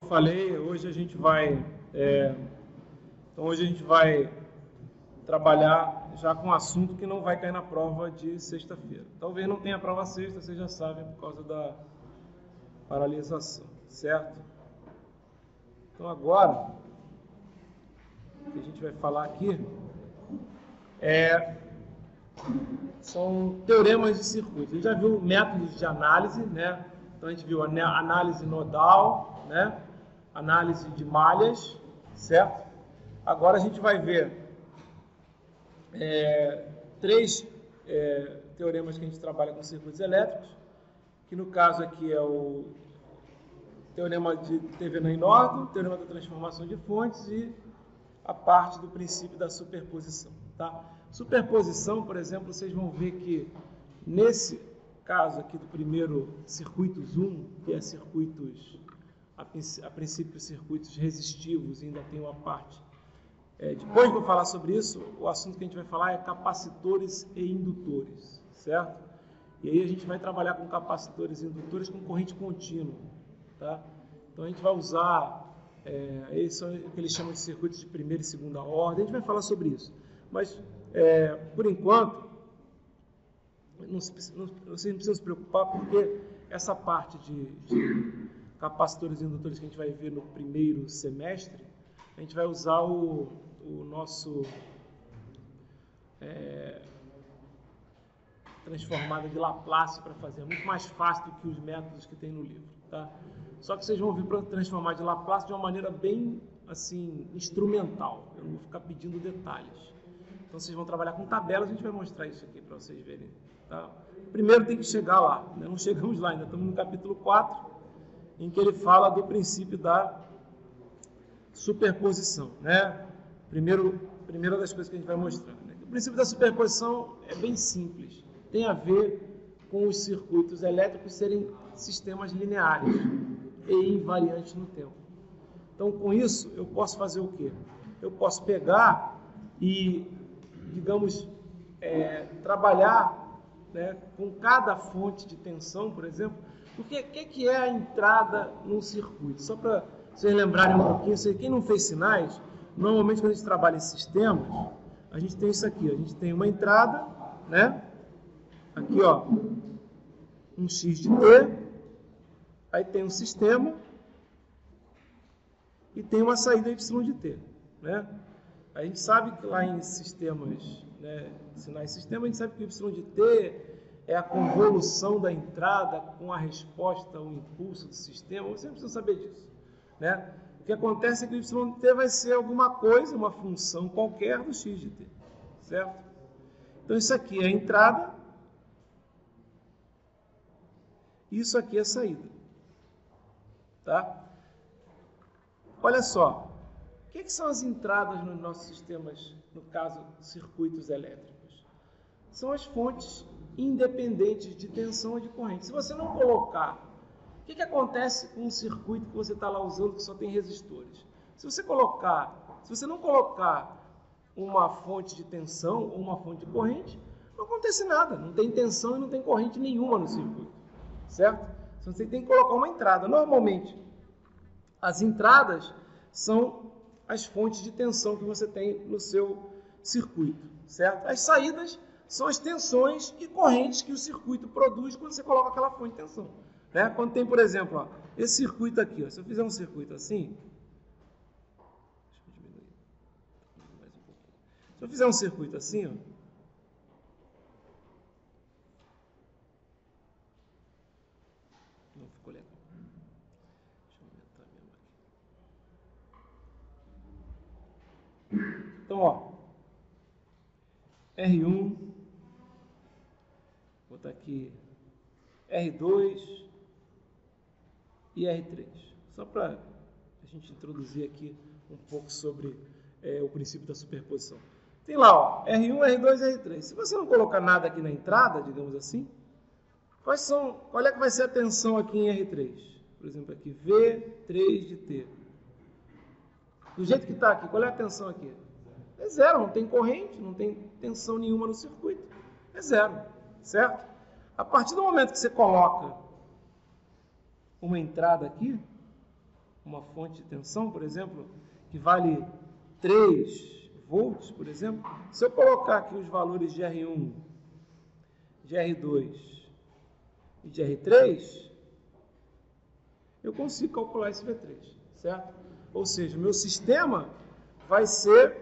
falei, hoje a gente vai trabalhar já com um assunto que não vai cair na prova de sexta-feira. Talvez não tenha prova sexta, vocês já sabem, por causa da paralisação, certo? Então agora, o que a gente vai falar aqui são teoremas de circuito. A gente já viu métodos de análise, né? Então a gente viu a análise nodal, né? Análise de malhas, certo? Agora a gente vai ver três teoremas que a gente trabalha com circuitos elétricos, que no caso aqui é o teorema de Thevenin-Norton, o teorema da transformação de fontes e a parte do princípio da superposição, tá? Superposição, por exemplo, vocês vão ver que nesse caso aqui do primeiro circuitos 1, que é circuitos, a princípio circuitos resistivos, ainda tem uma parte. Depois de eu falar sobre isso, o assunto que a gente vai falar é capacitores e indutores, certo? E aí a gente vai trabalhar com capacitores e indutores com corrente contínua, tá? Então a gente vai usar, esses são o que eles chamam de circuitos de primeira e segunda ordem, a gente vai falar sobre isso. Mas, por enquanto, vocês não precisam se preocupar, porque essa parte de capacitores e indutores que a gente vai ver no primeiro semestre, a gente vai usar o nosso transformada de Laplace para fazer. É muito mais fácil do que os métodos que tem no livro, tá? Só que vocês vão vir para transformar de Laplace de uma maneira bem, assim, instrumental. Eu não vou ficar pedindo detalhes. Então, vocês vão trabalhar com tabelas, a gente vai mostrar isso aqui para vocês verem, tá? Primeiro tem que chegar lá, né? Não chegamos lá ainda, estamos no capítulo 4, em que ele fala do princípio da superposição, né? Primeira das coisas que a gente vai mostrar, né? O princípio da superposição é bem simples, tem a ver com os circuitos elétricos serem sistemas lineares e invariantes no tempo. Então, com isso, eu posso fazer o quê? Eu posso pegar e, digamos, trabalhar, né, com cada fonte de tensão, por exemplo. O que é a entrada num circuito? Só para vocês lembrarem um pouquinho, quem não fez sinais, normalmente quando a gente trabalha em sistemas, a gente tem isso aqui, a gente tem uma entrada, né? Aqui, ó, um x de t, aí tem um sistema e tem uma saída y de t, né? A gente sabe que lá em sistemas, né, sinais sistema, a gente sabe que o y de t é a convolução da entrada com a resposta ao impulso do sistema. Você não precisa saber disso, né? O que acontece é que o y de t vai ser alguma coisa, uma função qualquer do x de t, certo? Então isso aqui é a entrada, isso aqui é a saída, tá? Olha só, o que são as entradas nos nossos sistemas, no caso, circuitos elétricos? São as fontes independentes de tensão ou de corrente. Se você não colocar, o que acontece com um circuito que você está lá usando que só tem resistores? Se você não colocar uma fonte de tensão ou uma fonte de corrente, não acontece nada, não tem tensão e não tem corrente nenhuma no circuito, certo? Então você tem que colocar uma entrada. Normalmente, as entradas são as fontes de tensão que você tem no seu circuito, certo? As saídas são as tensões e correntes que o circuito produz quando você coloca aquela fonte de tensão, né? Quando tem, por exemplo, ó, esse circuito aqui, ó, se eu fizer um circuito assim, deixa eu diminuir mais um pouquinho. Se eu fizer um circuito assim, ó, não ficou legal. Deixa eu aumentar a minha máquina. Então, ó, R1, vou botar aqui R2 e R3, só para a gente introduzir aqui um pouco sobre o princípio da superposição. Tem lá, ó, R1, R2 e R3. Se você não colocar nada aqui na entrada, digamos assim, qual é que vai ser a tensão aqui em R3? Por exemplo, aqui, V3 de T. Do jeito que está aqui, qual é a tensão aqui? É zero, não tem corrente, não tem tensão nenhuma no circuito. É zero, certo? A partir do momento que você coloca uma entrada aqui, uma fonte de tensão, por exemplo, que vale 3 volts, por exemplo, se eu colocar aqui os valores de R1, de R2 e de R3, eu consigo calcular esse V3, certo? Ou seja, o meu sistema vai ser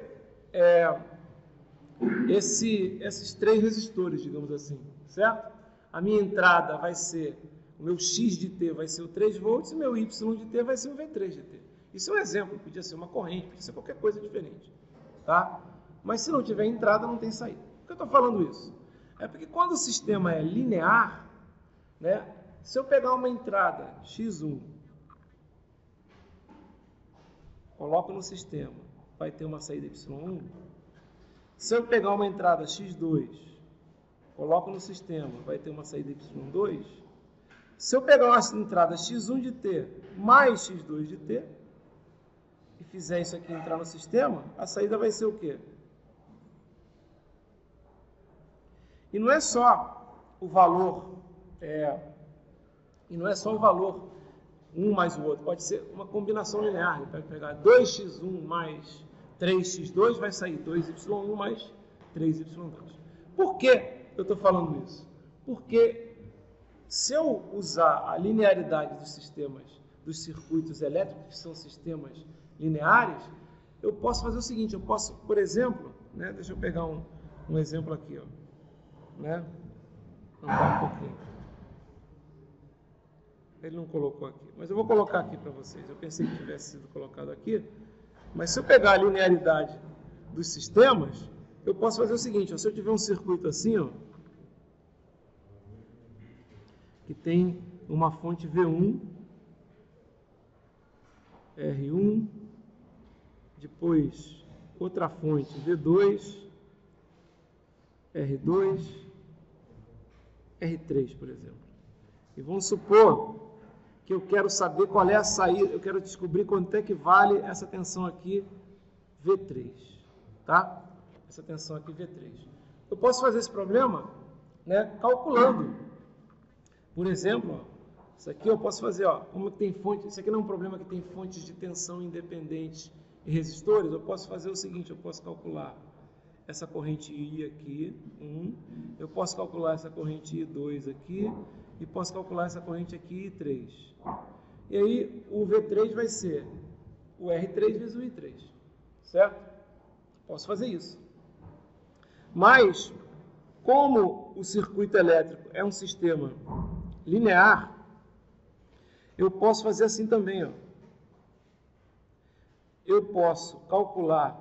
esses 3 resistores, digamos assim, certo? A minha entrada vai ser, o meu X de T vai ser o 3 volts e o meu Y de T vai ser o V3 de T. Isso é um exemplo, podia ser uma corrente, podia ser qualquer coisa diferente, tá? Mas se não tiver entrada, não tem saída. Por que eu estou falando isso? É porque quando o sistema é linear, né, se eu pegar uma entrada X1, coloco no sistema, vai ter uma saída Y1. Se eu pegar uma entrada X2, coloco no sistema, vai ter uma saída Y2. Se eu pegar uma entrada X1 de T mais X2 de T, e fizer isso aqui entrar no sistema, a saída vai ser o quê? E não é só o valor, um mais o outro, pode ser uma combinação linear. Ele pode pegar 2x1 mais 3x2, vai sair 2y1 mais 3y2. Por que eu estou falando isso? Porque se eu usar a linearidade dos sistemas, dos circuitos elétricos, que são sistemas lineares, eu posso fazer o seguinte, eu posso, por exemplo, né, deixa eu pegar um exemplo aqui, ó, né, andar um pouquinho. Ele não colocou aqui, mas eu vou colocar aqui para vocês. Eu pensei que tivesse sido colocado aqui, mas se eu pegar a linearidade dos sistemas, eu posso fazer o seguinte, ó, se eu tiver um circuito assim, ó, que tem uma fonte V1, R1, depois outra fonte V2, R2, R3, por exemplo. E vamos supor que eu quero saber qual é a saída, eu quero descobrir quanto é que vale essa tensão aqui V3, tá? Essa tensão aqui V3. Eu posso fazer esse problema, né, calculando. Por exemplo, ó, isso aqui eu posso fazer, ó, como tem fonte, isso aqui não é um problema que tem fontes de tensão independentes e resistores, eu posso fazer o seguinte, eu posso calcular essa corrente I aqui, 1, eu posso calcular essa corrente I2 aqui, e posso calcular essa corrente aqui, I3. E aí, o V3 vai ser o R3 vezes o I3, certo? Posso fazer isso. Mas, como o circuito elétrico é um sistema linear, eu posso fazer assim também, ó. Eu posso calcular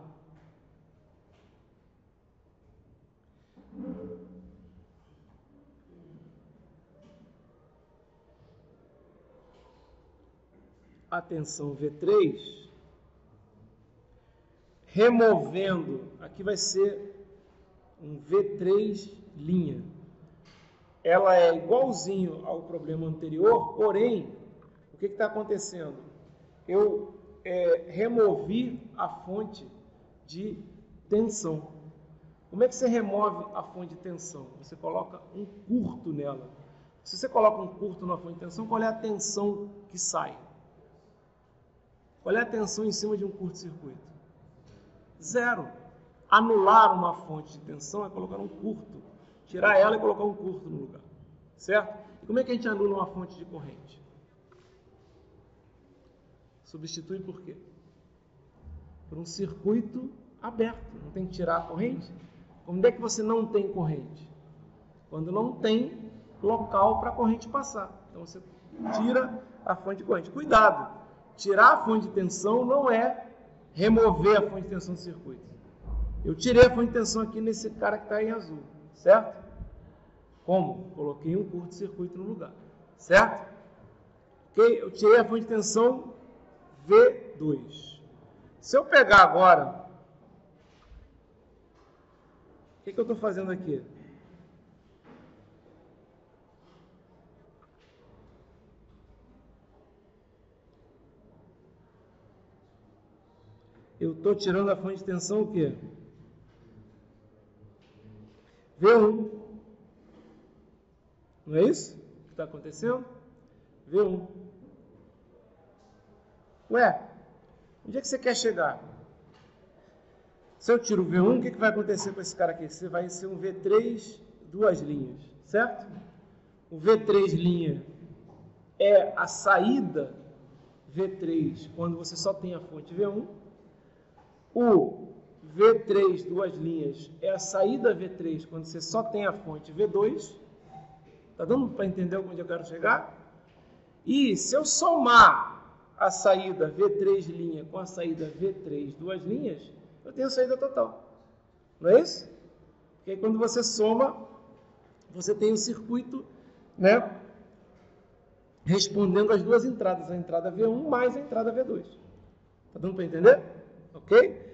a tensão V3, removendo, aqui vai ser um V3 linha. Ela é igualzinho ao problema anterior, porém, o que está acontecendo? Eu removi a fonte de tensão. Como é que você remove a fonte de tensão? Você coloca um curto nela. Se você coloca um curto na fonte de tensão, qual é a tensão que sai? Qual é a tensão em cima de um curto-circuito? Zero. Anular uma fonte de tensão é colocar um curto. Tirar ela e colocar um curto no lugar. Certo? E como é que a gente anula uma fonte de corrente? Substitui por quê? Por um circuito aberto. Não tem que tirar a corrente. Quando é que você não tem corrente? Quando não tem local para a corrente passar. Então você tira a fonte de corrente. Cuidado! Tirar a fonte de tensão não é remover a fonte de tensão do circuito. Eu tirei a fonte de tensão aqui nesse cara que está em azul, certo? Como? Coloquei um curto-circuito no lugar, certo? Ok? Eu tirei a fonte de tensão V2. Se eu pegar agora, o que eu estou fazendo aqui? Eu estou tirando a fonte de tensão o quê? V1. Não é isso que está acontecendo? V1. Ué, onde é que você quer chegar? Se eu tiro o V1, o que vai acontecer com esse cara aqui? Você vai ser um V3, duas linhas, certo? O V3 linha é a saída V3 quando você só tem a fonte V1. O V3, duas linhas, é a saída V3 quando você só tem a fonte V2. Tá dando para entender onde eu quero chegar? E se eu somar a saída V3 linha com a saída V3 duas linhas, eu tenho a saída total. Não é isso? Porque aí, quando você soma, você tem o circuito, né, respondendo as duas entradas, a entrada V1 mais a entrada V2. Tá dando para entender? Ok?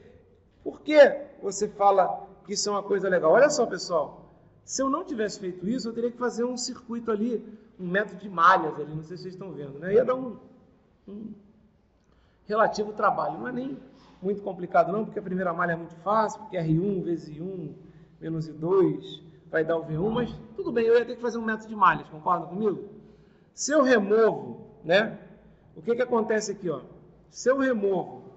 Por que você fala que isso é uma coisa legal? Olha só, pessoal. Se eu não tivesse feito isso, eu teria que fazer um circuito ali, um método de malhas ali, não sei se vocês estão vendo, né? Ia dar um relativo trabalho. Não é nem muito complicado não, porque a primeira malha é muito fácil, porque R1 vezes I1 menos I2 vai dar o V1, mas tudo bem, eu ia ter que fazer um método de malhas, concordam comigo? Se eu removo, né? O que acontece aqui, ó? Se eu removo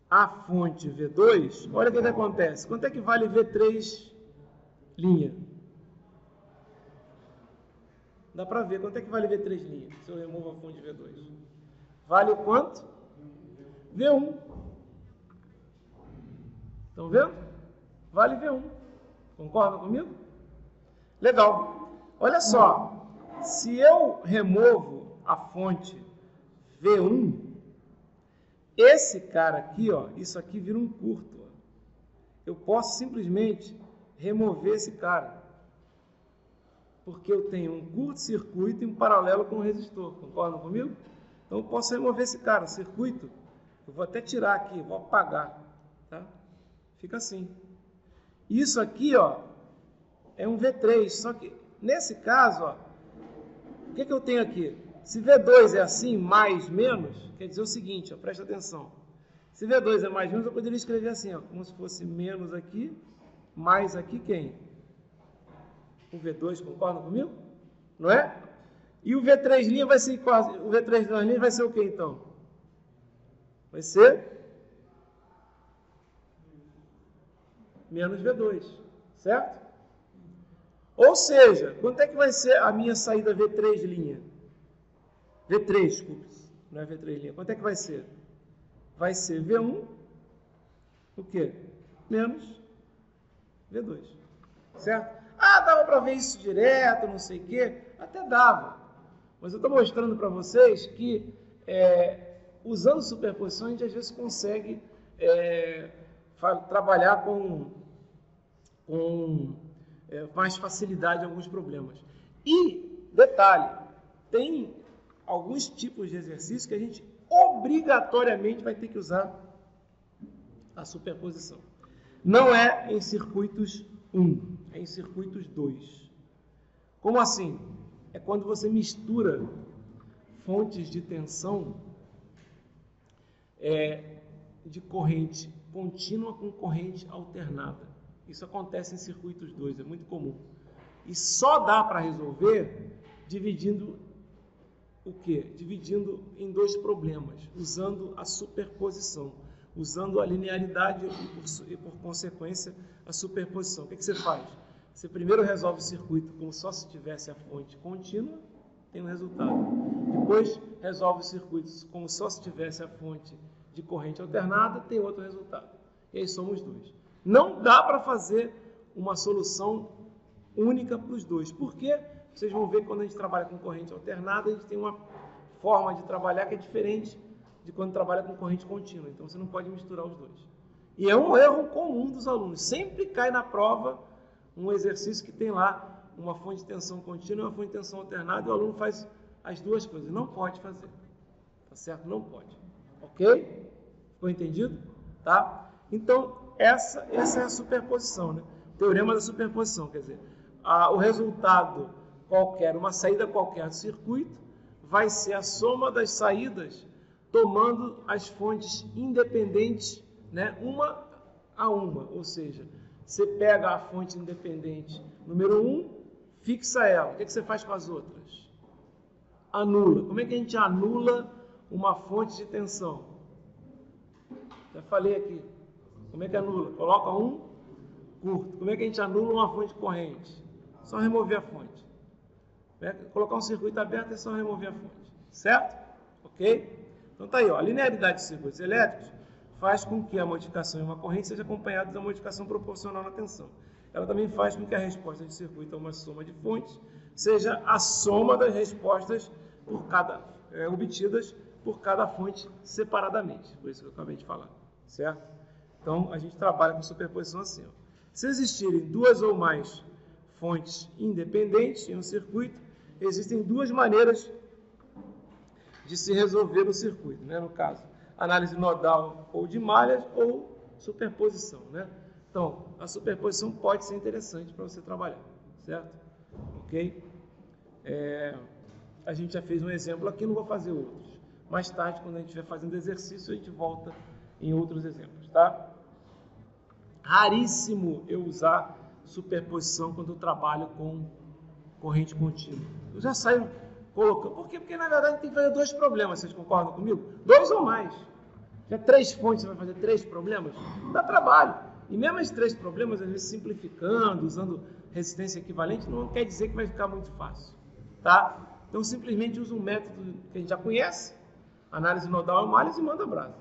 a fonte V2, olha o que acontece. Quanto é que vale V3 linha? Dá para ver quanto é que vale V3 linha, se eu removo a fonte V2. Vale quanto? V1. Estão vendo? Vale V1. Concordam comigo? Legal. Olha só. Se eu removo a fonte V1, esse cara aqui, ó, isso aqui vira um curto. Ó. Eu posso simplesmente remover esse cara. Porque eu tenho um curto-circuito em paralelo com o resistor. Concordam comigo? Então eu posso remover esse cara, o circuito. Eu vou até tirar aqui, vou apagar. Tá? Fica assim. Isso aqui, ó, é um V3. Só que nesse caso, ó, o que eu tenho aqui? Se V2 é assim, mais, menos, quer dizer o seguinte, ó, presta atenção. Se V2 é mais, menos, eu poderia escrever assim, ó, como se fosse menos aqui, mais aqui quem? O V2, concordam comigo? Não é? E o V3 linha vai ser quase, o V3 linha vai ser o que então? Vai ser menos V2, certo? Ou seja, quanto é que vai ser a minha saída V3 linha? V3, desculpe, não é V3 linha. Quanto é que vai ser? Vai ser V1, o quê? Menos V2, certo? Ah, dava para ver isso direto, não sei o quê. Até dava. Mas eu estou mostrando para vocês que, usando superposição, a gente às vezes consegue trabalhar com mais facilidade alguns problemas. E, detalhe, tem alguns tipos de exercícios que a gente obrigatoriamente vai ter que usar a superposição. Não é em circuitos 1, é em circuitos 2. Como assim? É quando você mistura fontes de tensão de corrente contínua com corrente alternada. Isso acontece em circuitos 2, é muito comum. E só dá para resolver dividindo o quê? Dividindo em dois problemas, usando a superposição, usando a linearidade e, por consequência, a superposição. O que você faz? Você primeiro resolve o circuito como só se tivesse a fonte contínua, tem um resultado. Depois resolve o circuito como só se tivesse a fonte de corrente alternada, tem outro resultado. E aí somos dois. Não dá para fazer uma solução única para os dois. Por quê? Vocês vão ver que quando a gente trabalha com corrente alternada, a gente tem uma forma de trabalhar que é diferente de quando trabalha com corrente contínua. Então, você não pode misturar os dois. E é um erro comum dos alunos. Sempre cai na prova um exercício que tem lá uma fonte de tensão contínua e uma fonte de tensão alternada, e o aluno faz as duas coisas. Não pode fazer. Tá certo? Não pode. Ok? Ficou entendido? Tá? Então, essa é a superposição, né? Teorema da superposição, quer dizer, o resultado qualquer, uma saída qualquer do circuito, vai ser a soma das saídas tomando as fontes independentes, né, uma a uma. Ou seja, você pega a fonte independente número 1, fixa ela. O que você faz com as outras? Anula. Como é que a gente anula uma fonte de tensão. Já falei aqui. Como é que anula? Coloca um curto. Como é que a gente anula uma fonte de corrente? Só remover a fonte. Colocar um circuito aberto é só remover a fonte. Certo? Ok? Então tá aí, ó. A linearidade de circuitos elétricos faz com que a modificação em uma corrente seja acompanhada da modificação proporcional na tensão. Ela também faz com que a resposta de circuito a uma soma de fontes seja a soma das respostas obtidas por cada fonte separadamente. Por isso que eu acabei de falar. Certo? Então, a gente trabalha com superposição assim. Ó. Se existirem duas ou mais fontes independentes em um circuito, existem duas maneiras de se resolver o circuito, né? No caso, análise nodal ou de malhas ou superposição, né? Então, a superposição pode ser interessante para você trabalhar, certo? Ok? A gente já fez um exemplo aqui, não vou fazer outros. Mais tarde, quando a gente estiver fazendo exercício, a gente volta em outros exemplos, tá? Raríssimo eu usar superposição quando eu trabalho com corrente contínua. Eu já saio colocando. Por quê? Porque, na verdade, tem que fazer dois problemas, vocês concordam comigo? Dois ou mais. Já 3 fontes, você vai fazer 3 problemas? Dá trabalho. E mesmo esses 3 problemas, às vezes simplificando, usando resistência equivalente, não quer dizer que vai ficar muito fácil, tá? Então, simplesmente usa um método que a gente já conhece, análise nodal e malhas, e manda brasa,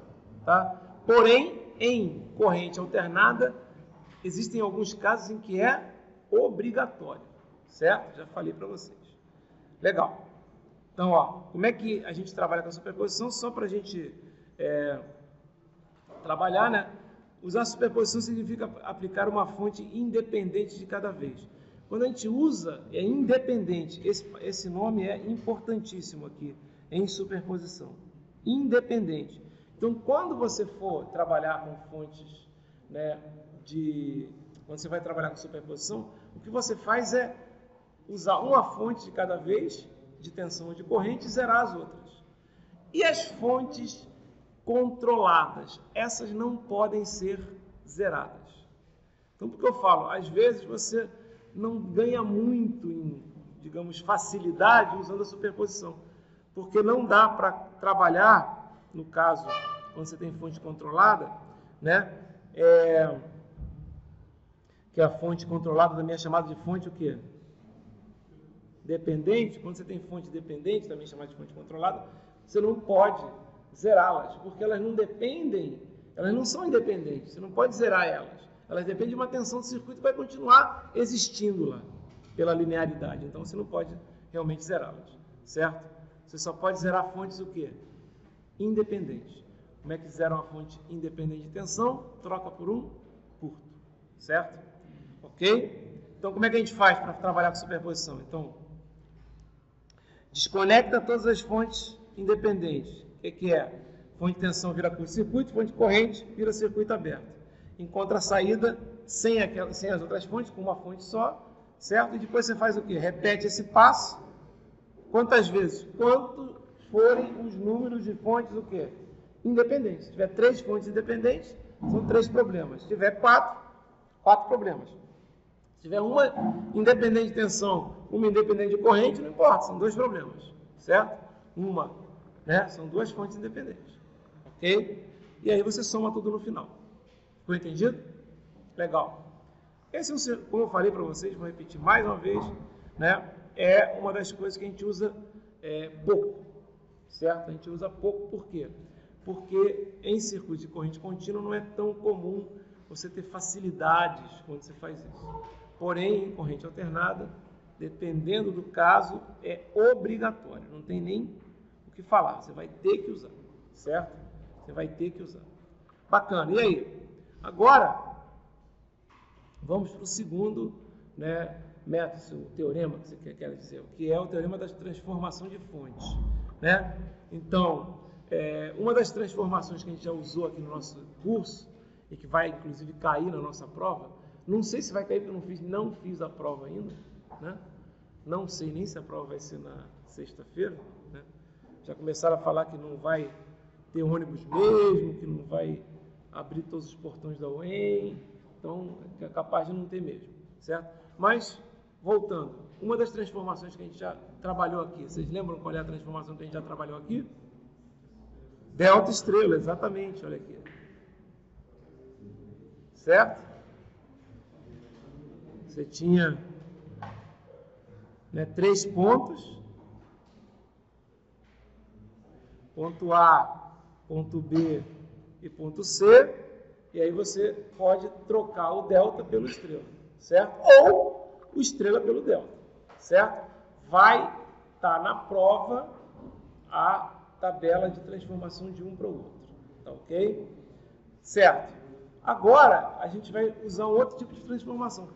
tá? Porém, em corrente alternada, existem alguns casos em que é obrigatório, certo? Já falei para vocês. Legal. Então, ó, como é que a gente trabalha com a superposição? Só para a gente trabalhar, né? Usar superposição significa aplicar uma fonte independente de cada vez. Quando a gente usa independente, esse nome é importantíssimo aqui, em superposição. Independente. Então, quando você for trabalhar com fontes, né, quando você vai trabalhar com superposição, o que você faz é usar uma fonte de cada vez, de tensão ou de corrente, e zerar as outras. E as fontes controladas, essas não podem ser zeradas. Então, por que eu falo? Às vezes você não ganha muito em, digamos, facilidade usando a superposição, porque não dá para trabalhar, no caso, quando você tem fonte controlada, né, que a fonte controlada também é chamada de fonte o quê? Dependente. Quando você tem fonte dependente, também chamada de fonte controlada, você não pode zerá-las, porque elas não dependem, elas não são independentes, você não pode zerar elas. Elas dependem de uma tensão do circuito e vai continuar existindo lá, pela linearidade. Então, você não pode realmente zerá-las, certo? Você só pode zerar fontes o quê? Independentes. Como é que zera uma fonte independente de tensão? Troca por um curto, certo? Ok? Então, como é que a gente faz para trabalhar com superposição? Então, desconecta todas as fontes independentes. O que é? Fonte de tensão vira curto-circuito, fonte de corrente vira circuito aberto. Encontra a saída sem as outras fontes, com uma fonte só, certo? E depois você faz o quê? Repete esse passo. Quantas vezes? Quanto forem os números de fontes o quê? Independentes. Se tiver 3 fontes independentes, são 3 problemas. Se tiver 4 problemas. Se tiver uma independente de tensão, uma independente de corrente, não importa, são 2 problemas, certo? Né? São 2 fontes independentes, ok? E aí você soma tudo no final. Ficou entendido? Legal. Esse, como eu falei para vocês, vou repetir mais uma vez, né? É uma das coisas que a gente usa pouco, certo? A gente usa pouco, por quê? Porque em circuito de corrente contínua não é tão comum você ter facilidades quando você faz isso. Porém, em corrente alternada, dependendo do caso, é obrigatório. Não tem nem o que falar. Você vai ter que usar, certo? Você vai ter que usar. Bacana. E aí? Agora, vamos para o segundo, né, método, o teorema que você quer dizer, que é o teorema da transformação de fontes, né? Então, uma das transformações que a gente já usou aqui no nosso curso, e que vai, inclusive, cair na nossa prova, não sei se vai cair porque eu não fiz a prova ainda, né? Não sei nem se a prova vai ser na sexta-feira, né? Já começaram a falar que não vai ter ônibus mesmo, que não vai abrir todos os portões da UEM, então é capaz de não ter mesmo, certo? Mas, voltando, uma das transformações que a gente já trabalhou aqui, vocês lembram qual é a transformação que a gente já trabalhou aqui? delta estrela, exatamente, olha aqui. Certo? Você tinha, né, 3 pontos. Ponto A, ponto B e ponto C. E aí você pode trocar o delta pelo estrela, certo? Ou o estrela pelo delta, certo? Vai estar na prova a tabela de transformação de um para o outro, tá ok? Certo. Agora, a gente vai usar um outro tipo de transformação.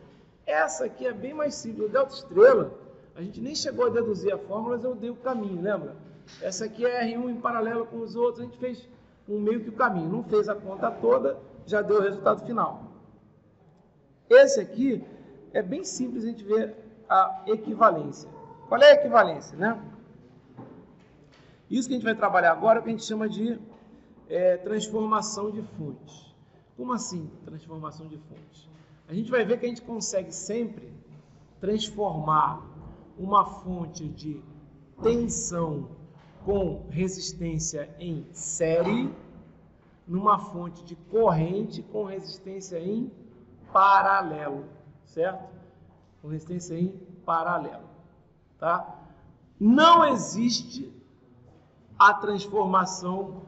Essa aqui é bem mais simples. O delta estrela, a gente nem chegou a deduzir a fórmula, mas eu dei o caminho, lembra? Essa aqui é R1 em paralelo com os outros, a gente fez um meio que o caminho. Não fez a conta toda, já deu o resultado final. Esse aqui é bem simples a gente ver a equivalência. Qual é a equivalência, né? Isso que a gente vai trabalhar agora é o que a gente chama de transformação de fontes. Como assim transformação de fontes? A gente vai ver que a gente consegue sempre transformar uma fonte de tensão com resistência em série numa fonte de corrente com resistência em paralelo, certo? Com resistência em paralelo, tá? Não existe a transformação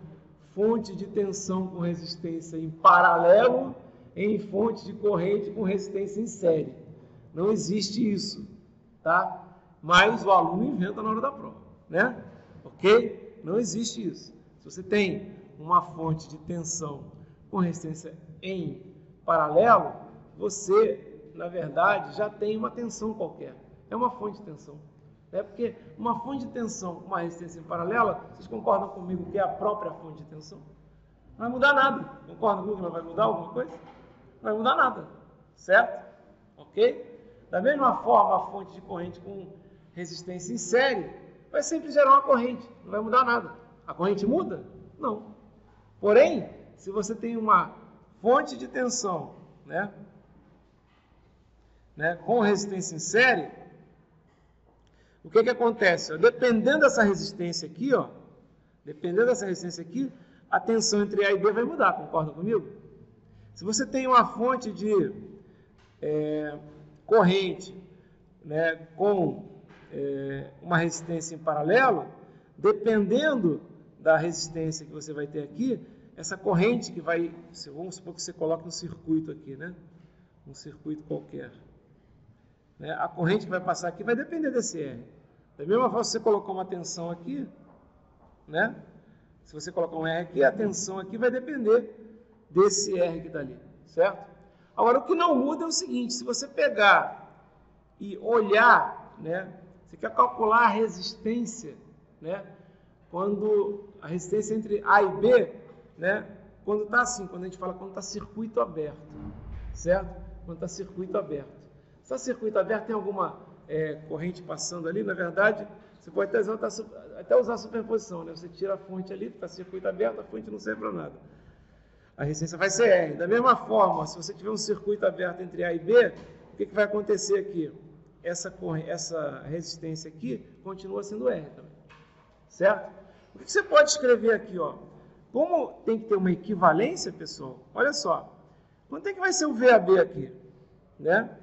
fonte de tensão com resistência em paralelo em fonte de corrente com resistência em série. Não existe isso, tá? Mas o aluno inventa na hora da prova, né? Ok? Não existe isso. Se você tem uma fonte de tensão com resistência em paralelo, você, na verdade, já tem uma tensão qualquer. É uma fonte de tensão. Porque uma fonte de tensão com uma resistência em paralela, vocês concordam comigo que é a própria fonte de tensão? Não vai mudar nada. Concordam comigo que não vai mudar alguma coisa? Não vai mudar nada. Certo? Ok? Da mesma forma, a fonte de corrente com resistência em série vai sempre gerar uma corrente. Não vai mudar nada. A corrente muda? Não. Porém, se você tem uma fonte de tensão, né, com resistência em série, o que acontece? Dependendo dessa resistência aqui, a tensão entre A e B vai mudar, concorda comigo? Se você tem uma fonte de corrente, né, com uma resistência em paralelo, dependendo da resistência que você vai ter aqui, essa corrente que vai, vamos supor que você coloque um circuito aqui, né? Um circuito qualquer. Né? A corrente que vai passar aqui vai depender desse R. Da mesma forma, se você colocar uma tensão aqui, né? Se você colocar um R aqui, a tensão aqui vai depender desse R que está ali, certo? Agora, o que não muda é o seguinte, se você pegar e olhar, né? Você quer calcular a resistência, né? Quando a resistência entre A e B, né? Quando está assim, quando a gente fala quando está circuito aberto, certo? Quando está circuito aberto. Se está circuito aberto, tem alguma corrente passando ali, na verdade, você pode até usar a superposição, né? Você tira a fonte ali, está circuito aberto, a fonte não serve para nada. A resistência vai ser R. Da mesma forma, se você tiver um circuito aberto entre A e B, o que vai acontecer aqui? Essa resistência aqui continua sendo R também. Certo? O que você pode escrever aqui, ó? Como tem que ter uma equivalência, pessoal, olha só. Quanto é que vai ser o VAB aqui? Né?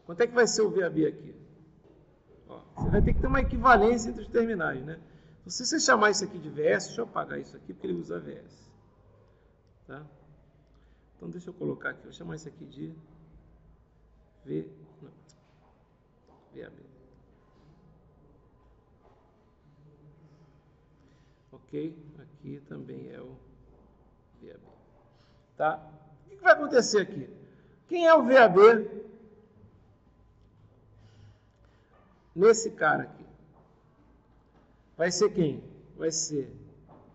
Quanto é que vai ser o VAB aqui? Ó, você vai ter que ter uma equivalência entre os terminais, né? Se você chamar isso aqui de VS, deixa eu apagar isso aqui, porque ele usa VS. Tá? Então, deixa eu colocar aqui, vou chamar isso aqui de VAB. Ok? Aqui também é o VAB. Tá? O que vai acontecer aqui? Quem é o VAB nesse cara aqui? Vai ser quem? Vai ser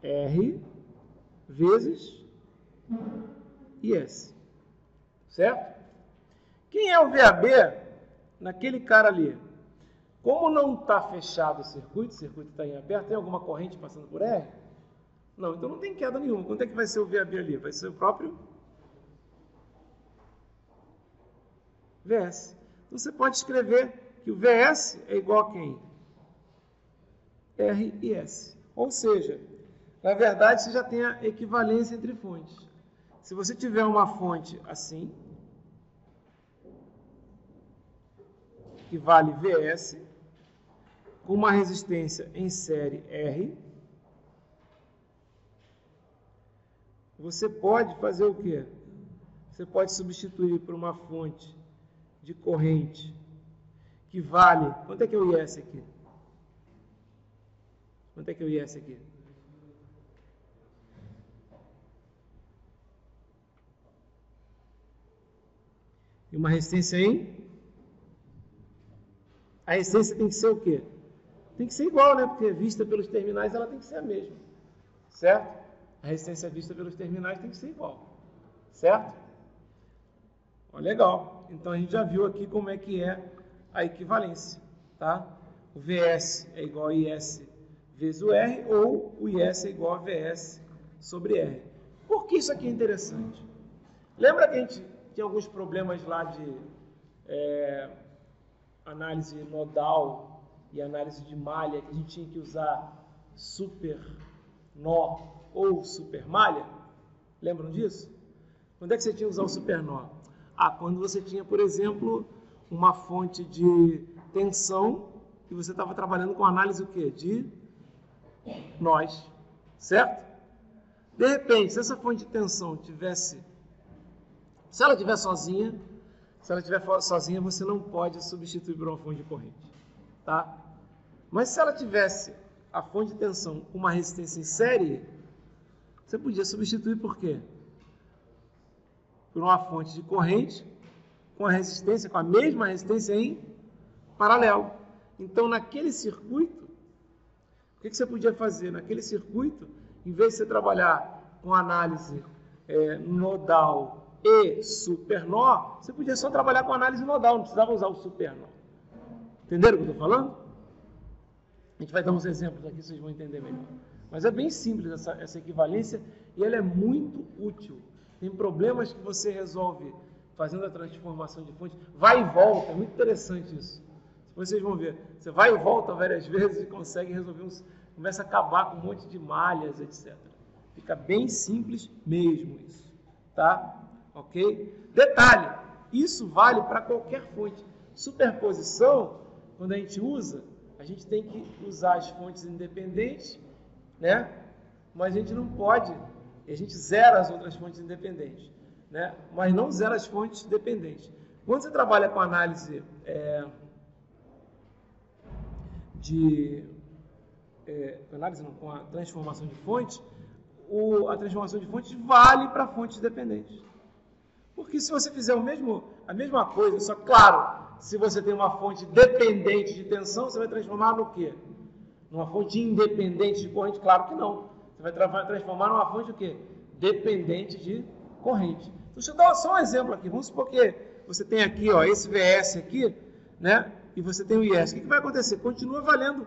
R vezes IS. Certo? Quem é o VAB naquele cara ali? Como não está fechado o circuito está em aberto, tem alguma corrente passando por R? Não, então não tem queda nenhuma. Quanto é que vai ser o VAB ali? Vai ser o próprio VS. Então você pode escrever que o VS é igual a quem? R e S. Ou seja, Na verdade, você já tem a equivalência entre fontes. Se você tiver uma fonte assim, que vale Vs, com uma resistência em série R, você pode fazer o quê? Você pode substituir por uma fonte de corrente que vale... Quanto é que é o IS aqui? Quanto é que é o IS aqui? E uma resistência em... A resistência tem que ser o quê? Tem que ser igual, né? Porque vista pelos terminais, ela tem que ser a mesma. Certo? A resistência vista pelos terminais tem que ser igual. Certo? Ó, legal. Então, a gente já viu aqui como é que é a equivalência. Tá? O Vs é igual a IS vezes o R, ou o IS é igual a Vs sobre R. Por que isso aqui é interessante? Lembra que a gente tinha alguns problemas lá de análise nodal e análise de malha, que a gente tinha que usar super nó ou super malha? Lembram disso? Quando é que você tinha que usar o super nó? Quando você tinha, por exemplo, uma fonte de tensão e você estava trabalhando com análise o quê? De nós, certo? De repente, se essa fonte de tensão tivesse... Se ela estiver sozinha, você não pode substituir por uma fonte de corrente, tá? Mas se ela tivesse a fonte de tensão com uma resistência em série, você podia substituir por quê? Por uma fonte de corrente com a mesma resistência em paralelo. Então, naquele circuito, o que você podia fazer? Naquele circuito, em vez de você trabalhar com análise nodal e supernó, você podia só trabalhar com análise nodal, não precisava usar o supernó. Entenderam o que eu estou falando? A gente vai dar uns exemplos aqui, vocês vão entender melhor. Mas é bem simples essa equivalência e ela é muito útil. Tem problemas que você resolve fazendo a transformação de fonte, vai e volta, é muito interessante isso. Depois vocês vão ver. Você vai e volta várias vezes e consegue resolver começa a acabar com um monte de malhas, etc. Fica bem simples mesmo isso, tá? Ok? Detalhe, isso vale para qualquer fonte. Superposição, quando a gente usa, a gente tem que usar as fontes independentes, né? Mas a gente não pode, a gente zera as outras fontes independentes, né? Mas não zera as fontes dependentes. Quando você trabalha com análise com a transformação de fontes, a transformação de fontes vale para fontes dependentes. Porque se você fizer a mesma coisa, só claro, se você tem uma fonte dependente de tensão, você vai transformar no quê? Numa fonte independente de corrente? Claro que não. Você vai transformar numa fonte o quê? Dependente de corrente. Então, deixa eu dar só um exemplo aqui. Vamos supor que você tem aqui, ó, esse VS aqui, né? E você tem o IS. O que vai acontecer? Continua valendo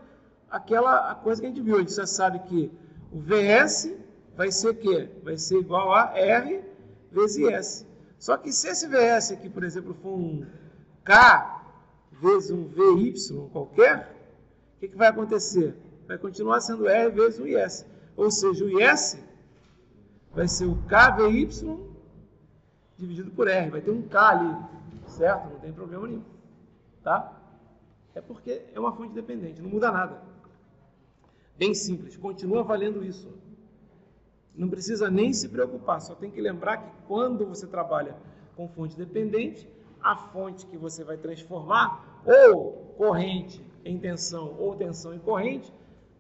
aquela coisa que a gente viu. A gente já sabe que o VS vai ser o quê? Vai ser igual a R vezes IS. Só que se esse VS aqui, por exemplo, for um K vezes um VY qualquer, o que vai acontecer? Vai continuar sendo R vezes o IS. Ou seja, o IS vai ser o KVY dividido por R. Vai ter um K ali, certo? Não tem problema nenhum. Tá? É porque é uma fonte dependente, não muda nada. Bem simples, continua valendo isso. Não precisa nem se preocupar, só tem que lembrar que quando você trabalha com fonte dependente, a fonte que você vai transformar, ou corrente em tensão, ou tensão em corrente,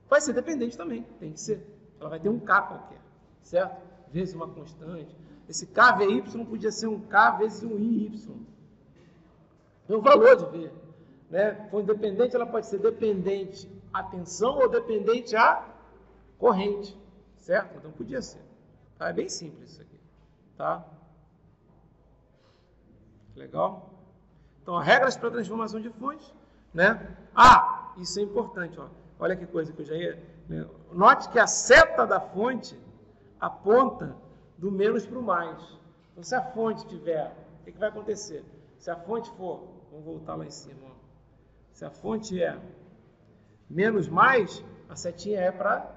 vai ser dependente também, tem que ser. Ela vai ter um K qualquer, certo? Vezes uma constante. Esse KVY podia ser um K vezes um IY. Tem um valor de V. Né? Fonte dependente, ela pode ser dependente à tensão ou dependente à corrente. Certo? Então podia ser. Tá? É bem simples isso aqui. Tá? Legal? Então, regras para transformação de fontes. Né? Isso é importante. Ó. Olha que coisa que eu já ia... Né? Note que a seta da fonte aponta do menos para o mais. Então, se a fonte tiver... O que vai acontecer? Se a fonte for... Vamos voltar lá em cima. Ó. Se a fonte é menos mais, a setinha é para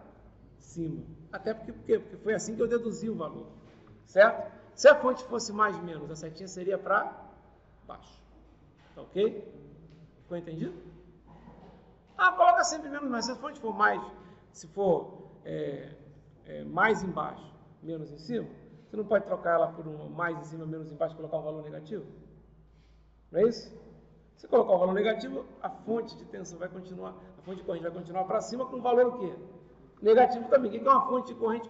cima. Até porque, por quê? Porque foi assim que eu deduzi o valor. Certo? Se a fonte fosse mais menos, a setinha seria para baixo. Tá ok? Ficou entendido? Coloca sempre menos, mas se a fonte for mais, se for mais embaixo, menos em cima, você não pode trocar ela por um mais em cima, menos embaixo e colocar um valor negativo? Não é isso? Se colocar um valor negativo, a fonte de tensão vai continuar, a fonte de corrente vai continuar para cima com um valor o quê? Negativo também. O que é uma fonte de corrente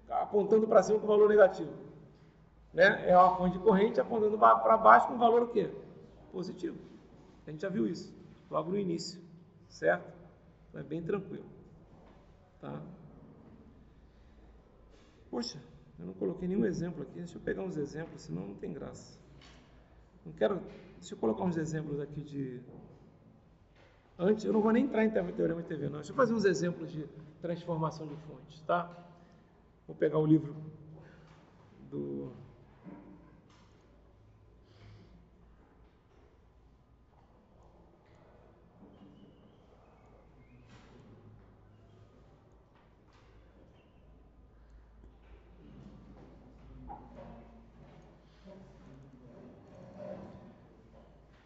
apontando para cima com valor negativo? Né? É uma fonte de corrente apontando para baixo com valor o quê? Positivo. A gente já viu isso logo no início, certo? Então é bem tranquilo. Tá? Poxa, eu não coloquei nenhum exemplo aqui. Deixa eu pegar uns exemplos, senão não tem graça. Não quero... Deixa eu colocar uns exemplos aqui de... Antes, eu não vou nem entrar em teorema de TV, não. Deixa eu fazer uns exemplos de transformação de fontes, tá? Vou pegar o livro do...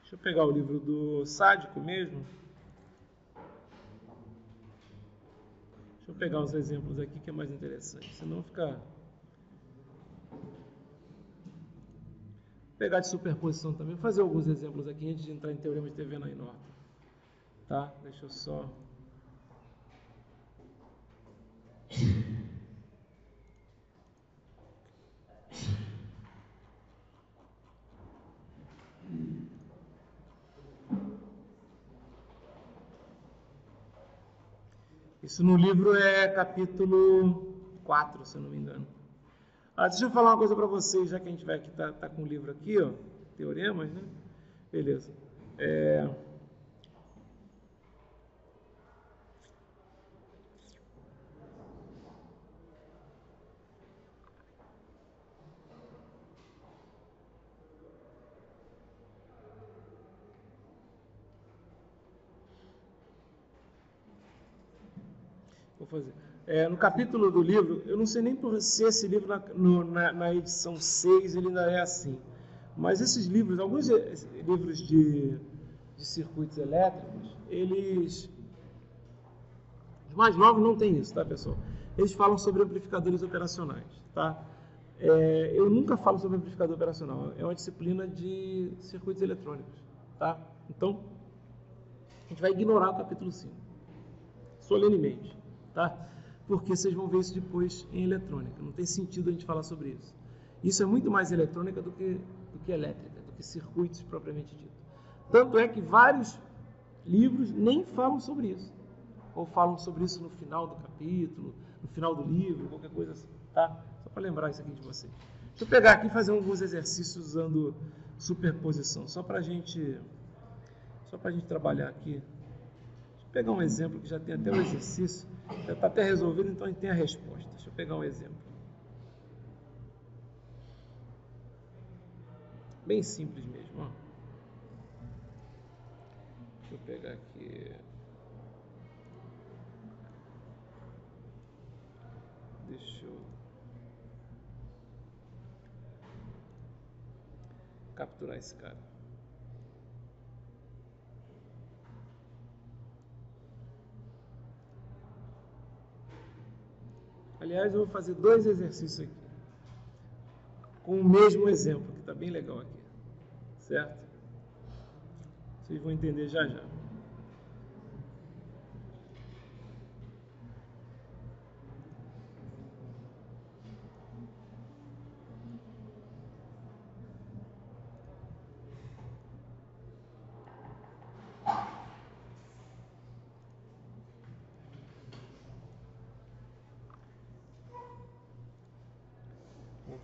Deixa eu pegar o livro do Sádico mesmo. Deixa eu pegar os exemplos aqui que é mais interessante, senão fica... Vou pegar de superposição também, vou fazer alguns exemplos aqui antes de entrar em teorema de TV na Inorta. Tá? Deixa eu só... Isso no livro é capítulo 4, se eu não me engano. Deixa eu falar uma coisa para vocês, já que a gente vai aqui, tá com o livro aqui, ó, teoremas, né? Beleza. Vou fazer. No capítulo do livro, eu não sei nem se esse livro na edição 6 ele ainda é assim, mas esses livros, alguns livros de circuitos elétricos, os mais novos não tem isso, tá, pessoal? Eles falam sobre amplificadores operacionais, tá? Eu nunca falo sobre amplificador operacional, é uma disciplina de circuitos eletrônicos, tá? Então, a gente vai ignorar o capítulo 5, solenemente. Tá? Porque vocês vão ver isso depois em eletrônica. Não tem sentido a gente falar sobre isso. Isso é muito mais eletrônica do que elétrica, do que circuitos propriamente dito. Tanto é que vários livros nem falam sobre isso. Ou falam sobre isso no final do capítulo, no final do livro, qualquer coisa assim. Tá? Só para lembrar isso aqui de vocês. Deixa eu pegar aqui e fazer alguns exercícios usando superposição. Só para a gente trabalhar aqui. Deixa eu pegar um exemplo que já tem até o exercício. Já está até resolvido, então a gente tem a resposta. Deixa eu pegar um exemplo. Bem simples mesmo. Ó. Deixa eu pegar aqui. Deixa eu capturar esse cara. Aliás, eu vou fazer 2 exercícios aqui, com o mesmo exemplo, que está bem legal aqui, certo? Vocês vão entender já já.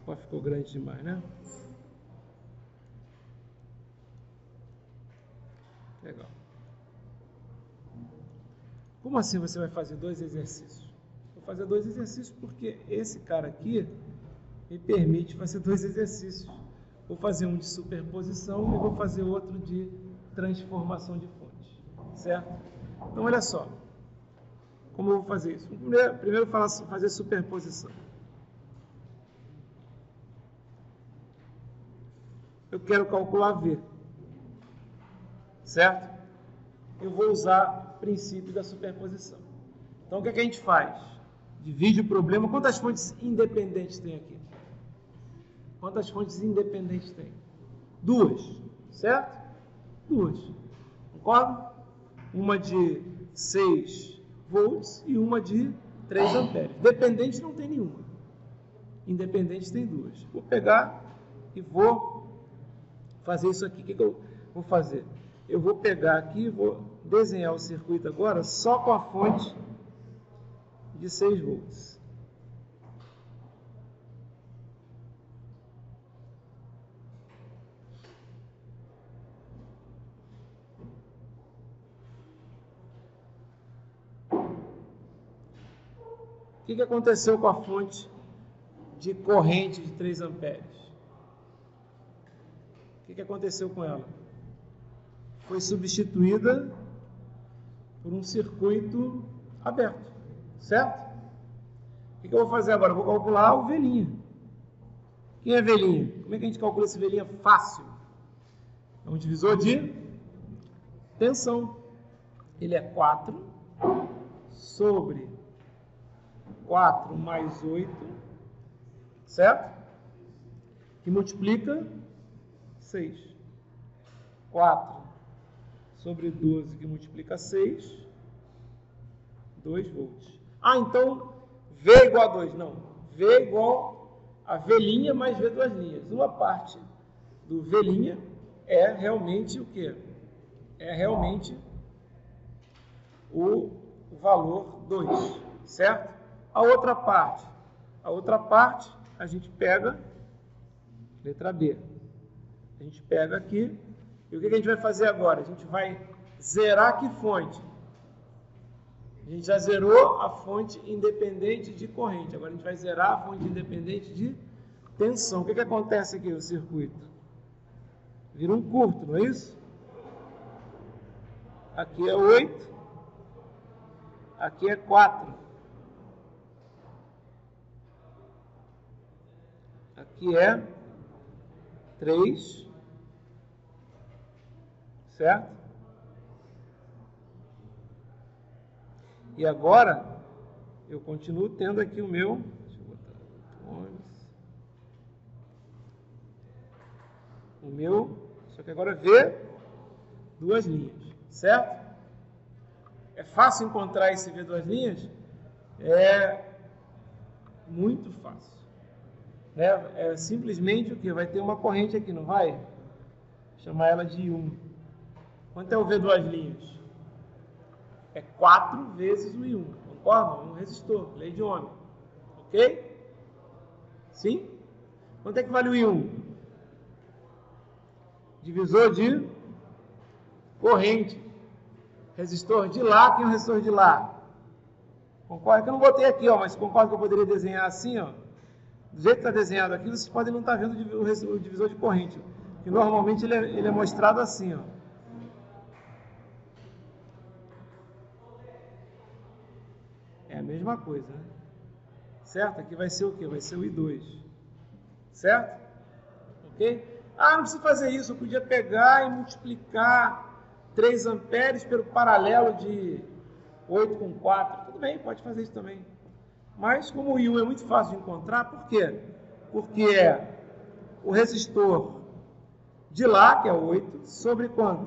Opa, ficou grande demais, né? Legal. Como assim você vai fazer 2 exercícios? Vou fazer 2 exercícios porque esse cara aqui me permite fazer 2 exercícios. Vou fazer um de superposição e vou fazer outro de transformação de fonte, certo? Então, olha só. Como eu vou fazer isso? Primeiro fazer superposição. Eu quero calcular V, certo? Eu vou usar o princípio da superposição. Então, o que é que a gente faz? Divide o problema. Quantas fontes independentes tem aqui? Quantas fontes independentes tem? 2, certo? 2. Concorda? Uma de 6 volts e uma de 3 amperes. Dependente não tem nenhuma. Independente tem 2. Vou pegar e vou fazer isso aqui. O que eu vou fazer? Eu vou pegar aqui e vou desenhar o circuito agora só com a fonte de 6 volts. O que aconteceu com a fonte de corrente de 3 amperes? O que aconteceu com ela? Foi substituída por um circuito aberto, certo? O que eu vou fazer agora? Eu vou calcular o velhinha. Quem é velhinha? Como é que a gente calcula esse velhinha? Fácil. É um divisor de tensão. Ele é 4 sobre 4 mais 8, certo? Que multiplica 6. 4 sobre 12, que multiplica 6, 2 volts. Ah, então V é igual a 2. Não. V é igual a velhinha mais V duas linhas. Uma parte do velhinha é realmente o quê? É realmente o valor 2, certo? A outra parte a gente pega, letra B. A gente pega aqui, e o que a gente vai fazer agora? A gente vai zerar que fonte? A gente já zerou a fonte independente de corrente, agora a gente vai zerar a fonte independente de tensão. O que acontece aqui no circuito? Vira um curto, não é isso? Aqui é 8, aqui é 4. Aqui é 3, certo? E agora, eu continuo tendo aqui o meu, deixa eu botar o meu, só que agora V duas linhas, certo? É fácil encontrar esse V duas linhas? É muito fácil. É simplesmente o que? Vai ter uma corrente aqui, não vai? Vou chamar ela de I1. Quanto é o V duas linhas? É 4 vezes o I1, concorda? Um resistor, lei de Ohm. Ok? Sim? Quanto é que vale o I1? Divisor de corrente. Resistor de lá, quem é o resistor de lá? Concorda? Que eu não botei aqui, ó, mas concorda que eu poderia desenhar assim, ó? Do jeito que está desenhado aqui, vocês podem não estar vendo o divisor de corrente. Que normalmente ele é mostrado assim, ó. É a mesma coisa, né? Certo? Aqui vai ser o quê? Vai ser o I2. Certo? Ok? Ah, não precisa fazer isso. Eu podia pegar e multiplicar 3 amperes pelo paralelo de 8 com 4. Tudo bem, pode fazer isso também. Mas como o I1 é muito fácil de encontrar, por quê? Porque é o resistor de lá, que é 8, sobre quanto?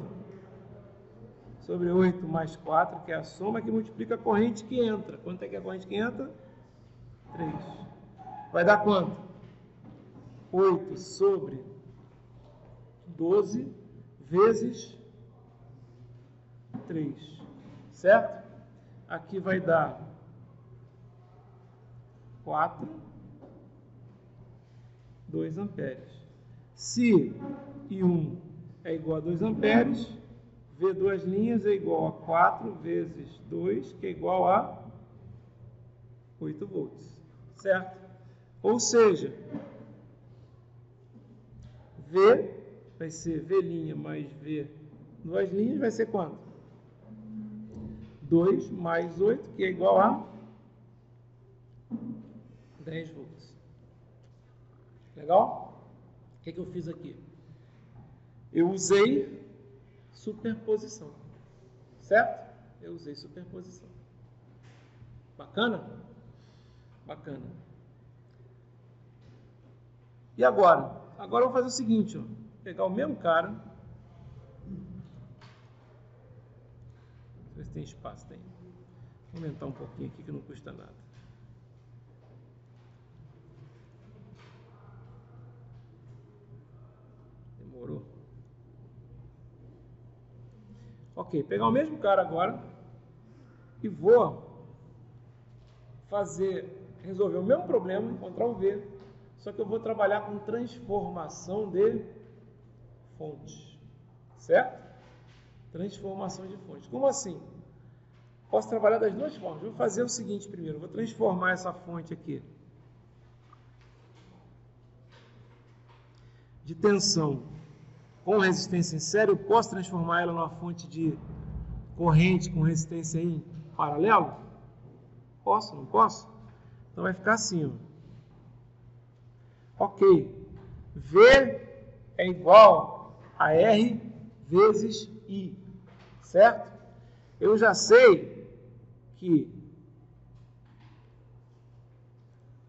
Sobre 8 mais 4, que é a soma que multiplica a corrente que entra. Quanto é que é a corrente que entra? 3. Vai dar quanto? 8 sobre 12 vezes 3. Certo? Aqui vai dar 4, 2 amperes. Se I1 é igual a 2 amperes, V duas linhas é igual a 4 vezes 2, que é igual a 8 volts, certo? Ou seja, V vai ser V' mais V duas linhas, vai ser quanto? 2 mais 8, que é igual a 10 volts. Legal? O que eu fiz aqui? Eu usei superposição. Certo? Eu usei superposição. Bacana? Bacana. E agora? Agora eu vou fazer o seguinte, ó. Pegar o mesmo cara. Ver se tem espaço. Tem. Vou aumentar um pouquinho aqui que não custa nada. Demorou. Ok, pegar o mesmo cara agora e vou resolver o mesmo problema, encontrar o V, só que eu vou trabalhar com transformação de fonte, certo? Transformação de fonte. Como assim? Posso trabalhar das duas formas. Vou fazer o seguinte primeiro, vou transformar essa fonte aqui de tensão com resistência em série, eu posso transformar ela numa fonte de corrente com resistência em paralelo? Posso, não posso? Então vai ficar assim, ó. Ok. V é igual a R vezes I, certo? Eu já sei que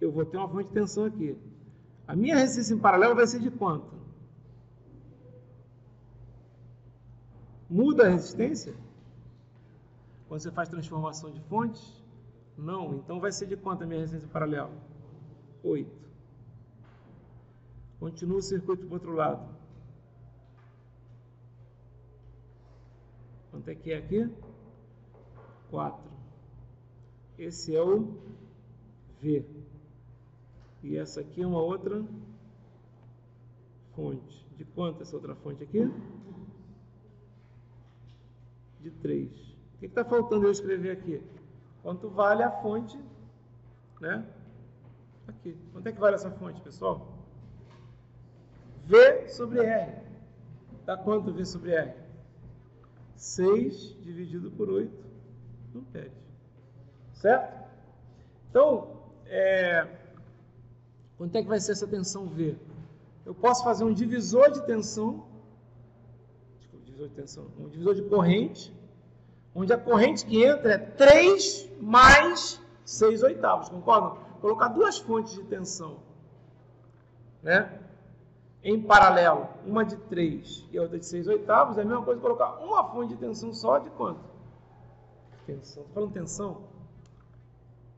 eu vou ter uma fonte de tensão aqui. A minha resistência em paralelo vai ser de quanto? Muda a resistência? Quando você faz transformação de fontes? Não. Então vai ser de quanto a minha resistência em paralelo? 8. Continua o circuito para o outro lado. Quanto é que é aqui? 4. Esse é o V. E essa aqui é uma outra fonte. De quanto essa outra fonte aqui? De 3. O que está faltando eu escrever aqui? Quanto vale a fonte, né? Aqui. Quanto é que vale essa fonte, pessoal? V sobre R. Dá quanto V sobre R? 6 dividido por 8. Não pede. Certo? Então, quanto é que vai ser essa tensão V? Eu posso fazer um divisor de tensão, um divisor de corrente, onde a corrente que entra é 3 mais 6 oitavos, concordam? Colocar duas fontes de tensão, né? Em paralelo, uma de 3 e a outra de 6 oitavos, é a mesma coisa que colocar uma fonte de tensão só de quanto? Tensão, estou falando tensão?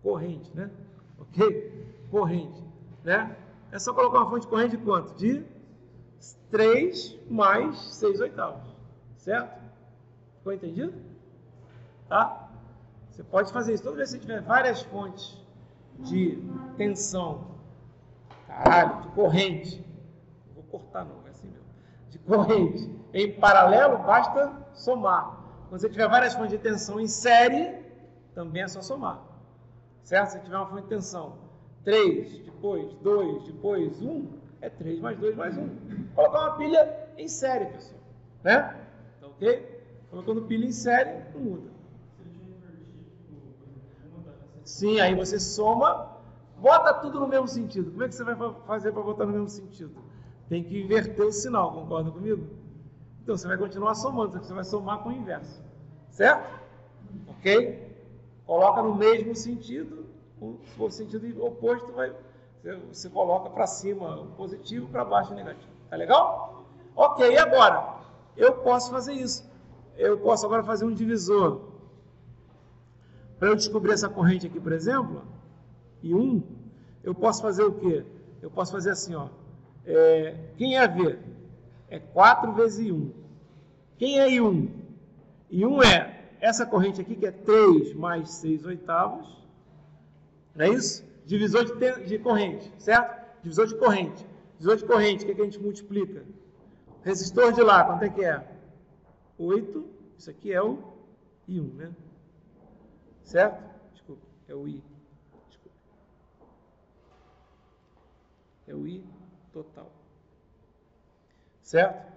Corrente, né? Ok? Corrente, né? É só colocar uma fonte de corrente de quanto? De 3 mais 6 oitavos, certo? Ficou entendido? Tá? Você pode fazer isso toda vez que você tiver várias fontes de tensão, de corrente, não vou cortar não, é assim mesmo, de corrente em paralelo, basta somar. Quando você tiver várias fontes de tensão em série, também é só somar, certo? Se tiver uma fonte de tensão 3, depois 2, depois 1, é 3 mais 2 mais 1. Colocar uma pilha em série, pessoal, né? Tá ok? Colocando pilha em série, não muda. Sim, aí você soma, bota tudo no mesmo sentido. Como é que você vai fazer para botar no mesmo sentido? Tem que inverter o sinal, concorda comigo? Então você vai continuar somando, só que você vai somar com o inverso. Certo? Ok? Coloca no mesmo sentido, se for sentido oposto, você coloca para cima o positivo, para baixo o negativo. Tá legal? Ok, e agora? Eu posso fazer isso. Eu posso agora fazer um divisor. Para eu descobrir essa corrente aqui, por exemplo, I1, eu posso fazer o quê? Eu posso fazer assim, ó. Quem é V? É 4 vezes I1. Quem é I1? I1 é essa corrente aqui, que é 3 mais 6 oitavos. Não é isso? Divisor de corrente, certo? Divisor de corrente. Divisor de corrente, o que a gente multiplica? Resistor de lá, quanto é que é? 8. Isso aqui é o I1, né? Certo? Desculpa, é o I. Desculpa. É o I total. Certo?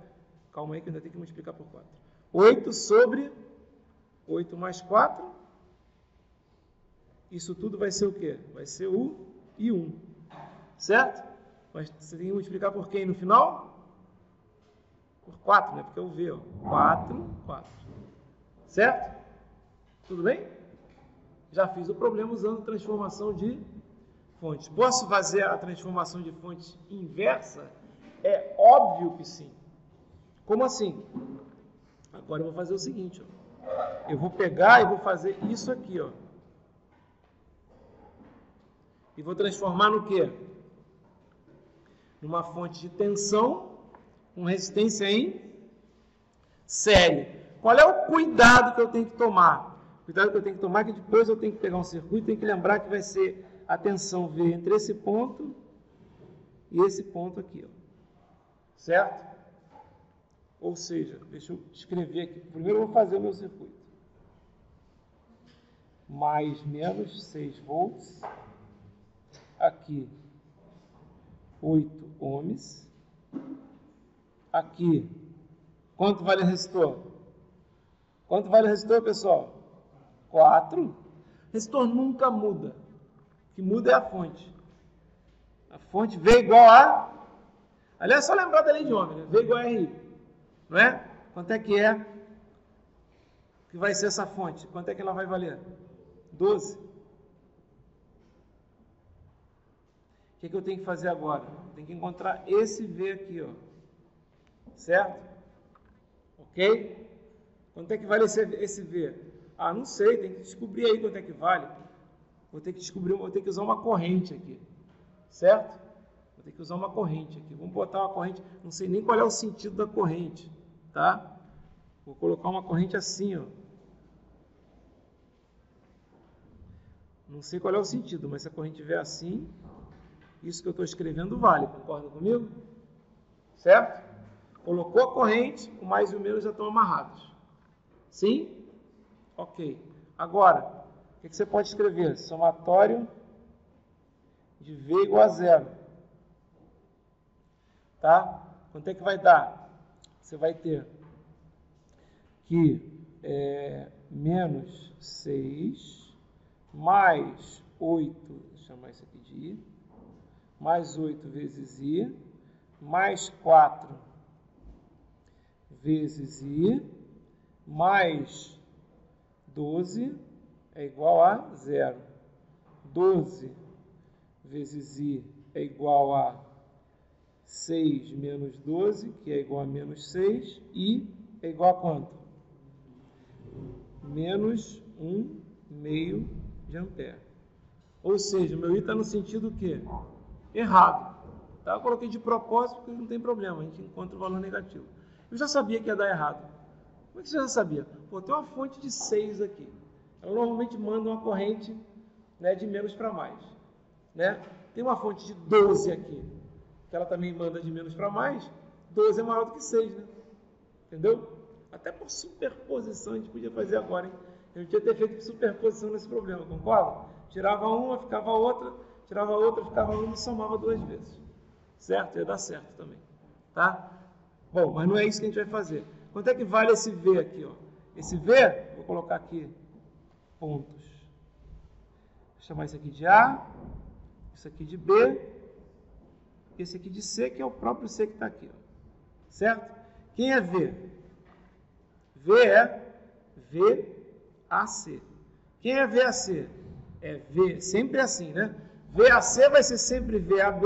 Calma aí que eu ainda tenho que multiplicar por 4. 8 sobre 8 mais 4. Isso tudo vai ser o quê? Vai ser U e 1. Certo? Mas você tem que multiplicar por quem no final? Por 4, né? Porque é o V. Ó. 4, 4. Certo? Tudo bem? Já fiz o problema usando transformação de fontes. Posso fazer a transformação de fontes inversa? É óbvio que sim. Como assim? Agora eu vou fazer o seguinte. Ó. Eu vou pegar e vou fazer isso aqui. Ó. E vou transformar no quê? Numa fonte de tensão com resistência em série. Qual é o cuidado que eu tenho que tomar? O cuidado que eu tenho que tomar é que depois eu tenho que pegar um circuito e tenho que lembrar que vai ser a tensão V entre esse ponto e esse ponto aqui. Ó. Certo? Ou seja, deixa eu escrever aqui. Primeiro eu vou fazer o meu circuito. Mais menos 6 volts. Aqui 8 ohms. Aqui, quanto vale o resistor? Quanto vale o resistor, pessoal? 4. O resistor nunca muda. O que muda é a fonte. A fonte V igual a... Aliás, é só lembrar da lei de Ohm, né? V igual a RI. Não é? Quanto é que vai ser essa fonte? Quanto é que ela vai valer? 12. O que eu tenho que fazer agora? Tenho que encontrar esse V aqui, ó. Certo? Ok? Quanto é que vale esse V? Ah, não sei, tem que descobrir aí quanto é que vale. Vou ter que descobrir, vou ter que usar uma corrente aqui. Certo? Vou ter que usar uma corrente aqui. Vamos botar uma corrente, não sei nem qual é o sentido da corrente, tá? Vou colocar uma corrente assim, ó. Não sei qual é o sentido, mas se a corrente vier assim, isso que eu estou escrevendo vale, concorda comigo? Certo? Colocou a corrente, o mais e o menos já estão amarrados. Sim? Ok. Agora, o que você pode escrever? Somatório de V igual a 0. Tá? Quanto é que vai dar? Você vai ter que menos 6 mais 8, vou chamar isso aqui de I, mais 8 vezes I, mais 4 vezes I, mais 12 é igual a 0. 12 vezes I é igual a 6 menos 12, que é igual a menos 6, I é igual a quanto? Menos 1,5 de ampere. Ou seja, o meu I está no sentido o quê? Errado. Tá? Eu coloquei de propósito porque não tem problema, a gente encontra o valor negativo. Eu já sabia que ia dar errado. Como é que você já sabia? Pô, tem uma fonte de 6 aqui. Ela normalmente manda uma corrente, né, de menos para mais. Né? Tem uma fonte de 12 aqui, que ela também manda de menos para mais. 12 é maior do que 6, né? Entendeu? Até por superposição a gente podia fazer agora, hein? Eu tinha ter feito superposição nesse problema, concorda? Tirava uma, ficava outra, tirava outra, ficava uma e somava 2 vezes. Certo? Ia dar certo também. Tá? Bom, mas não é isso que a gente vai fazer. Quanto é que vale esse V aqui? Ó? Esse V, vou colocar aqui pontos. Vou chamar isso aqui de A, isso aqui de B, esse aqui de C, que é o próprio C que está aqui. Ó. Certo? Quem é V? V é VAC. Quem é VAC? É V, sempre assim, né? VAC vai ser sempre VAB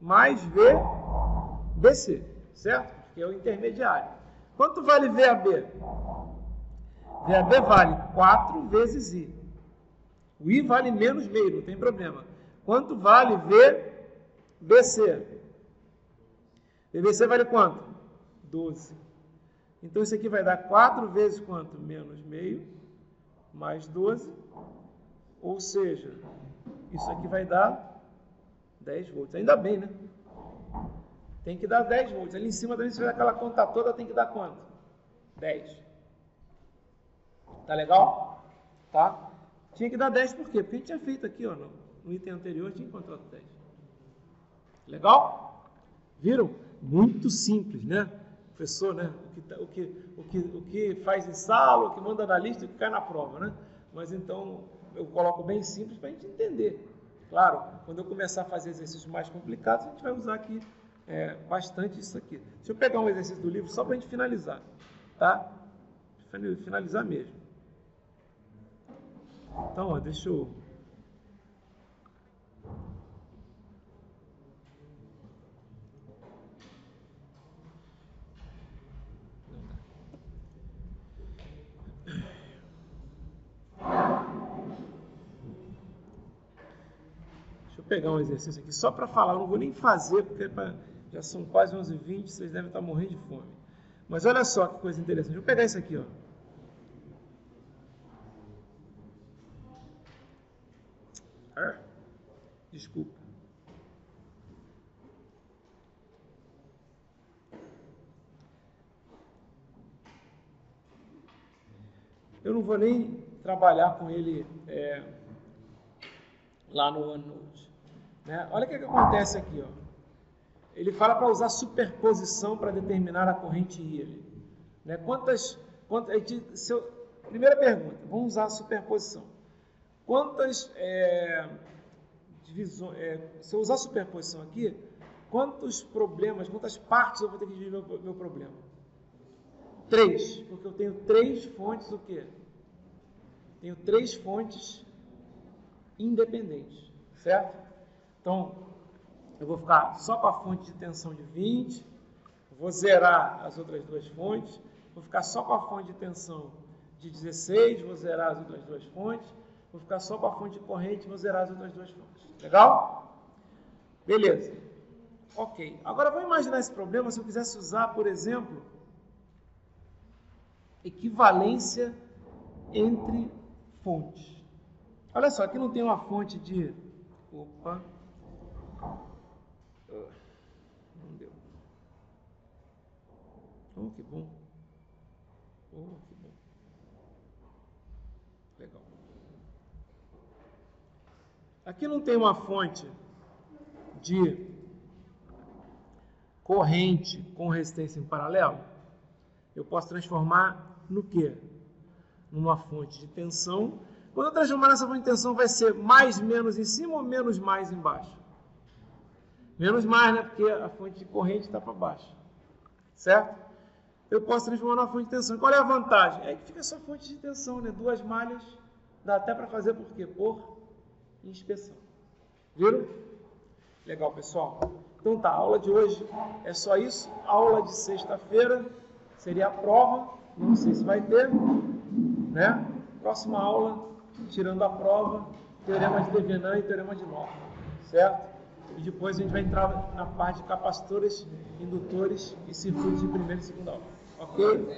mais VBC, certo? Que é o intermediário. Quanto vale VAB? VAB vale 4 vezes I. O I vale menos meio, não tem problema. Quanto vale VBC? VBC vale quanto? 12. Então, isso aqui vai dar 4 vezes quanto? Menos meio, mais 12. Ou seja, isso aqui vai dar 10 volts. Ainda bem, né? Tem que dar 10 volts. Ali em cima também, se fizer aquela conta toda, tem que dar quanto? 10. Tá legal? Tá? Tinha que dar 10 por quê? Porque a gente tinha feito aqui, ó, no item anterior, tinha encontrado 10. Legal? Viram? Muito simples, né? professor, né? O que faz em sala, o que manda na lista e o que cai na prova, né? Mas então eu coloco bem simples para a gente entender. Claro, quando eu começar a fazer exercícios mais complicados, a gente vai usar aqui bastante isso aqui. Deixa eu pegar um exercício do livro só para a gente finalizar, tá? Finalizar mesmo. Então, ó, deixa eu... pegar um exercício aqui só para falar, eu não vou nem fazer, porque já são quase 11h20, vocês devem estar morrendo de fome. Mas olha só que coisa interessante, vou pegar isso aqui, ó. Desculpa. Eu não vou nem trabalhar com ele lá no OneNote. Né? Olha o que acontece aqui. Ó. Ele fala para usar superposição para determinar a corrente I ali. Né? Primeira pergunta, vamos usar a superposição. Quantas divisões... se eu usar superposição aqui, quantas partes eu vou ter que dividir meu problema? 3, porque eu tenho 3 fontes, o quê? Tenho 3 fontes independentes, certo? Então, eu vou ficar só com a fonte de tensão de 20, vou zerar as outras 2 fontes, vou ficar só com a fonte de tensão de 16, vou zerar as outras 2 fontes, vou ficar só com a fonte de corrente, vou zerar as outras 2 fontes. Legal? Beleza. Ok. Agora, vamos imaginar esse problema se eu quisesse usar, por exemplo, equivalência entre fontes. Olha só, aqui não tem uma fonte de... Opa! Não deu. Oh, que bom. Oh, que bom. Legal. Aqui não tem uma fonte de corrente com resistência em paralelo. Eu posso transformar no quê? Numa fonte de tensão. Quando eu transformar nessa fonte de tensão, vai ser mais menos em cima ou menos mais embaixo? Menos mais, né? Porque a fonte de corrente está para baixo. Certo? Eu posso transformar numa fonte de tensão. Qual é a vantagem? É que fica só fonte de tensão, né? 2 malhas. Dá até para fazer por quê? Por inspeção. Viram? Legal, pessoal. Então tá, a aula de hoje é só isso. A aula de sexta-feira seria a prova. Não sei se vai ter, né? Próxima aula, tirando a prova, teorema de Devenant e teorema de Norton, certo? E depois a gente vai entrar na parte de capacitores, indutores e circuitos de primeira e segunda aula, ok?